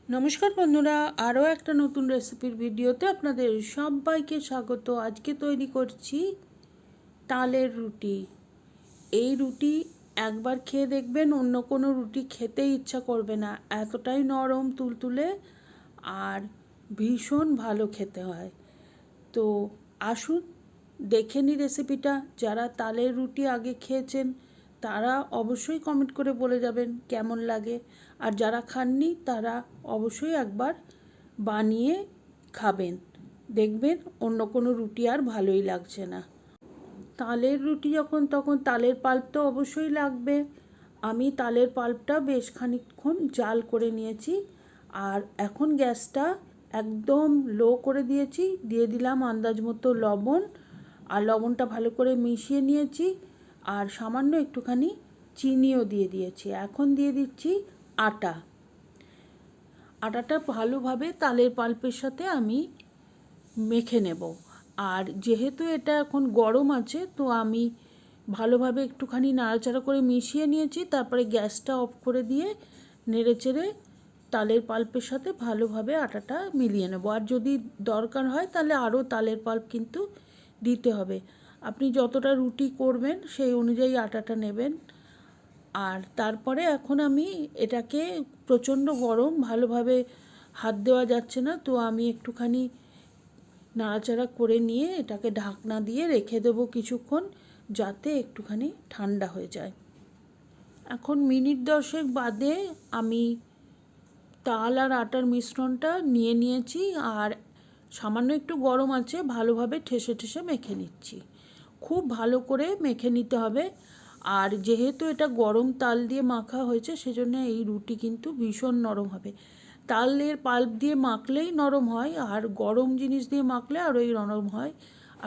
নমস্কার বন্ধুরা, আরও একটা নতুন রেসিপির ভিডিওতে আপনাদের সবাইকে স্বাগত। আজকে তৈরি করছি তালের রুটি। এই রুটি একবার খেয়ে দেখবেন, অন্য কোনো রুটি খেতেই ইচ্ছা করবে না, এতটাই নরম তুলতুলে আর ভীষণ ভালো খেতে হয়। তো আসুন দেখে নিই রেসিপিটা। যারা তালের রুটি আগে খেয়েছেন তারা অবশ্যই কমেন্ট করে বলে যাবেন কেমন লাগে, আর যারা খাননি তারা অবশ্যই একবার বানিয়ে খাবেন, দেখবেন অন্য কোনো রুটি আর ভালোই লাগছে না। তালের রুটি যখন তখন তালের পাল্প তো অবশ্যই লাগবে। আমি তালের পাল্পটা বেশ খানিকক্ষণ জাল করে নিয়েছি, আর এখন গ্যাসটা একদম লো করে দিয়েছি। দিয়ে দিলাম আন্দাজ মতো লবণ, আর লবণটা ভালো করে মিশিয়ে নিয়েছি, আর সামান্য একটুখানি চিনিও দিয়ে দিয়েছি। এখন দিয়ে দিচ্ছি আটা। আটাটা ভালোভাবে তালের পাল্পের সাথে আমি মেখে নেব। আর যেহেতু এটা এখন গরম আছে, তো আমি ভালোভাবে একটুখানি নাড়াচাড়া করে মিশিয়ে নিয়েছি। তারপরে গ্যাসটা অফ করে দিয়ে নেড়েচেড়ে তালের পাল্পের সাথে ভালোভাবে আটাটা মিলিয়ে নেব। আর যদি দরকার হয় তাহলে আরও তালের পাল্প কিন্তু দিতে হবে। আপনি যতটা রুটি করবেন সেই অনুযায়ী আটাটা নেবেন। আর তারপরে এখন আমি এটাকে, প্রচণ্ড গরম, ভালোভাবে হাত দেওয়া যাচ্ছে না, তো আমি একটুখানি নাড়াচাড়া করে নিয়ে এটাকে ঢাকনা দিয়ে রেখে দেবো কিছুক্ষণ, যাতে একটুখানি ঠান্ডা হয়ে যায়। এখন মিনিট 10 বাদে আমি তাল আর আটার মিশ্রণটা নিয়ে নিয়েছি, আর সামান্য একটু গরম আছে, ভালোভাবে ঠেসে ঠেসে মেখে নিচ্ছি। খুব ভালো করে মেখে নিতে হবে। আর যেহেতু এটা গরম তাল দিয়ে মাখা হয়েছে, সেজন্য এই রুটি কিন্তু ভীষণ নরম হবে। তালের পাল্প দিয়ে মাখলেই নরম হয়, আর গরম জিনিস দিয়ে মাখলে আরোই নরম হয়।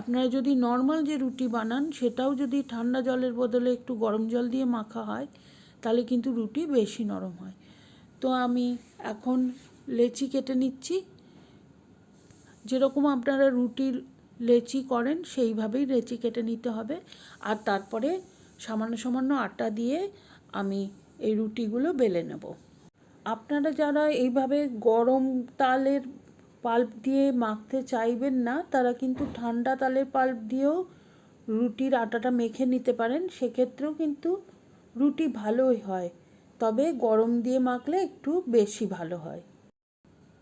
আপনারা যদি নর্মাল যে রুটি বানান সেটাও যদি ঠান্ডা জলের বদলে একটু গরম জল দিয়ে মাখা হয়, তাহলে কিন্তু রুটি বেশি নরম হয়। তো আমি এখন লেচি কেটে নিচ্ছি। যেরকম আপনারা রুটির লেচি করেন সেইভাবেই লেচি কেটে নিতে হবে। আর তারপরে সামান্য সামান্য আটা দিয়ে আমি এই রুটিগুলো বেলে নেব। আপনারা যারা এইভাবে গরম তালের পাল্প দিয়ে মাখতে চাইবেন না, তারা কিন্তু ঠান্ডা তালের পাল্প দিয়েও রুটির আটাটা মেখে নিতে পারেন। সেক্ষেত্রেও কিন্তু রুটি ভালোই হয়, তবে গরম দিয়ে মাখলে একটু বেশি ভালো হয়।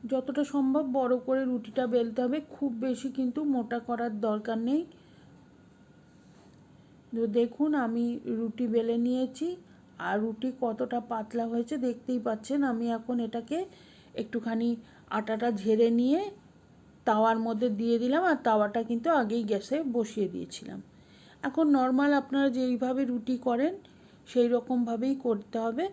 যতটা সম্ভব বড় করে রুটিটা বেলতে হবে, খুব বেশি কিন্তু মোটা করার দরকার নেই। দেখুন আমি রুটি বেলে নিয়েছি, আর রুটি কতটা পাতলা হয়েছে দেখতেই পাচ্ছেন। আমি এখন এটাকে একটুখানি আটাটা ঝেড়ে নিয়ে তাওয়ার মধ্যে দিয়ে দিলাম, আর তাওয়াটা কিন্তু আগেই গ্যাসে বসিয়ে দিয়েছিলাম। এখন নর্মাল আপনারা যেইভাবে রুটি করেন সেই রকমভাবেই করতে হবে।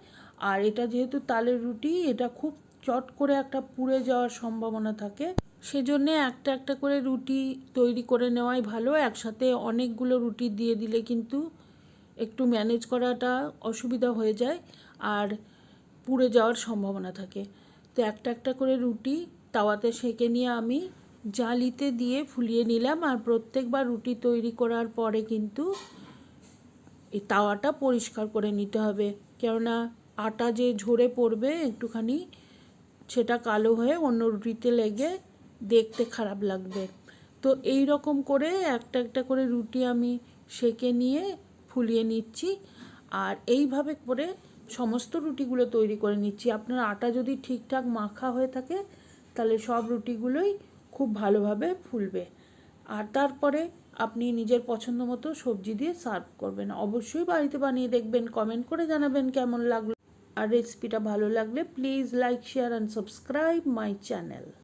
আর এটা যেহেতু তালের রুটি, এটা খুব চট করে একটা পুড়ে যাওয়ার সম্ভাবনা থাকে, সেজন্যে একটা একটা করে রুটি তৈরি করে নেওয়াই ভালো। একসাথে অনেকগুলো রুটি দিয়ে দিলে কিন্তু একটু ম্যানেজ করাটা অসুবিধা হয়ে যায়, আর পুড়ে যাওয়ার সম্ভাবনা থাকে। তো একটা একটা করে রুটি তাওয়াতে সেঁকে নিয়ে আমি জালিতে দিয়ে ফুলিয়ে নিলাম। আর প্রত্যেকবার রুটি তৈরি করার পরে কিন্তু এই তাওয়াটা পরিষ্কার করে নিতে হবে, কেননা আটা যে ঝরে পড়বে একটুখানি, সেটা কালো হয়ে অন্য রুটিতে লেগে দেখতে খারাপ লাগবে। তো এই রকম করে একটা একটা করে রুটি আমি সেঁকে নিয়ে ফুলিয়ে নিচ্ছি, আর এইভাবে করে সমস্ত রুটিগুলো তৈরি করে নিচ্ছি। আপনার আটা যদি ঠিকঠাক মাখা হয়ে থাকে তাহলে সব রুটিগুলোই খুব ভালোভাবে ফুলবে। আর তারপরে আপনি নিজের পছন্দ মতো সবজি দিয়ে সার্ভ করবেন। অবশ্যই বাড়িতে বানিয়ে দেখবেন, কমেন্ট করে জানাবেন কেমন লাগলো। আর রেসিপিটা ভালো লাগলে please like, share and subscribe my channel.